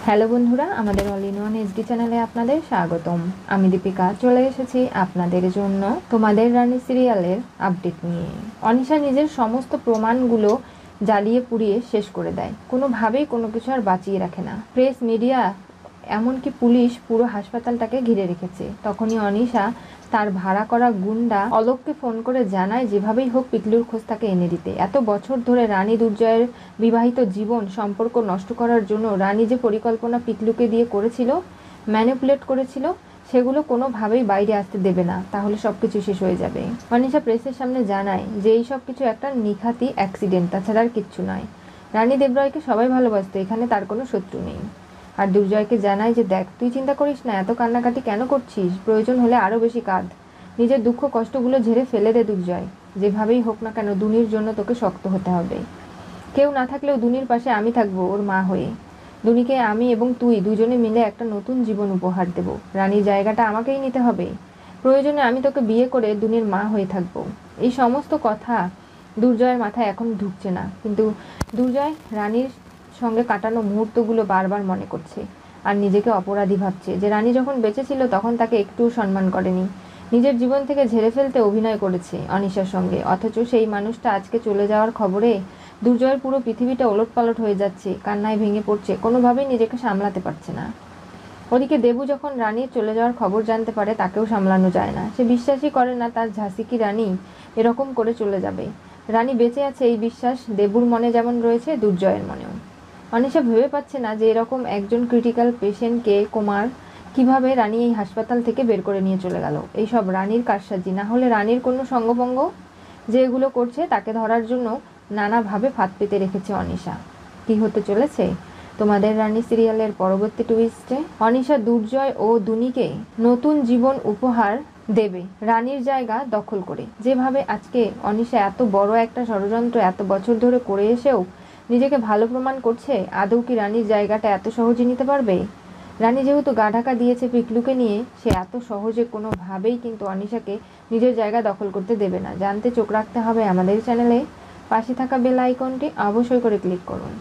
Hello বন্ধুরা, আমাদের all in one HD চ্যানেলে আপনাদের স্বাগতম। আমি দীপিকা চলে এসেছি আপনাদের জন্য তোমাদের রানী সিরিয়ালের আপডেট নিয়ে। অনিশা নিজের সমস্ত প্রমাণগুলো জ্বালিয়ে পুড়িয়ে শেষ করে দেয়, কোনোভাবেই কোনো কিছু আর বাঁচিয়ে রাখে না। প্রেস, মিডিয়া, এমনকি পুলিশ পুরো হাসপাতালটাকে ঘিরে রেখেছে। তখনই অনিশা তার ভাড়া করা গুন্ডা অলোককে ফোন করে জানায় যেভাবেই হোক পিকলুর খোঁজ তাকে এনে দিতে। এত বছর ধরে রানী দুর্জয়ের বিবাহিত জীবন সম্পর্ক নষ্ট করার জন্য রানী যে পরিকল্পনা পিকলুকে দিয়ে করেছিল, ম্যানিপুলেট করেছিল, সেগুলো কোনোভাবেই বাইরে আসতে দেবে না, তাহলে সব কিছু শেষ হয়ে যাবে। অনিশা প্রেসের সামনে জানায় যে এই সব কিছু একটা নিখাতি অ্যাক্সিডেন্ট, তাছাড়া আর কিচ্ছু নয়। রানী দেবরায়কে সবাই ভালোবাসতো, এখানে তার কোনো শত্রু নেই। আর দুর্জয়কে জানায় যে দেখ, তুই চিন্তা করিস না, এত কান্নাকাটি কেন করছিস, প্রয়োজন হলে আরও বেশি কাঁদ, নিজের দুঃখ কষ্টগুলো ঝেড়ে ফেলে দে দুর্জয়। যেভাবেই হোক না কেন দুনির জন্য তোকে শক্ত হতে হবে। কেউ না থাকলেও দুনির পাশে আমি থাকবো ওর মা হয়ে। দুনিকে আমি এবং তুই দুজনে মিলে একটা নতুন জীবন উপহার দেব। রানীর জায়গাটা আমাকেই নিতে হবে। প্রয়োজনে আমি তোকে বিয়ে করে দুনির মা হয়ে থাকবো। এই সমস্ত কথা দুর্জয়ের মাথায় এখন ঢুকছে না, কিন্তু দুর্জয় রানীর সঙ্গে কাটানো মুহূর্তগুলো বারবার মনে করছে আর নিজেকে অপরাধী ভাবছে যে রানী যখন বেঁচে ছিল তখন তাকে একটুও সম্মান করেনি, নিজের জীবন থেকে ঝেড়ে ফেলতে অভিনয় করেছে অনিশার সঙ্গে। অথচ সেই মানুষটা আজকে চলে যাওয়ার খবরে দুর্জয়ের পুরো পৃথিবীটা ওলটপালট হয়ে যাচ্ছে, কান্নায় ভেঙে পড়ছে, কোনোভাবেই নিজেকে সামলাতে পারছে না। ওদিকে দেবু যখন রানীর চলে যাওয়ার খবর জানতে পারে তাকেও সামলানো যায় না। সে বিশ্বাসই করে না তার ঝাঁসি কি রানী এরকম করে চলে যাবে। রানী বেঁচে আছে এই বিশ্বাস দেবুর মনে যেমন রয়েছে দুর্জয়ের মনেও। অনিশা ভেবে পাচ্ছে না যে এরকম একজন ক্রিটিক্যাল পেশেন্টকে কুমার কিভাবে রানী এই হাসপাতাল থেকে বের করে নিয়ে চলে গেল। এইসব রানীর কারসাজি, না হলে রানীর কোনো সঙ্গভঙ্গ। যে এগুলো করছে তাকে ধরার জন্য নানাভাবে ফাঁদ পেতে রেখেছে অনিশা। কি হতে চলেছে তোমাদের রানী সিরিয়ালের পরবর্তী টুইস্টে? অনিশা দুর্জয় ও দুনিকে নতুন জীবন উপহার দেবে রানীর জায়গা দখল করে। যেভাবে আজকে অনিশা এত বড় একটা ষড়যন্ত্র এত বছর ধরে করে এসেও নিজেকে ভালো প্রমাণ করছে, আদৌ কি রানীর জায়গাটা এত সহজে নিতে পারবে? রানী যেহেতু গা ঢাকা দিয়েছে পিকলুকে নিয়ে, সে এত সহজে কোনোভাবেই কিন্তু অনিশাকে নিজের জায়গা দখল করতে দেবে না। জানতে চোখ রাখতে হবে আমাদের চ্যানেলে। পাশে থাকা বেল আইকনটি অবশ্যই করে ক্লিক করুন।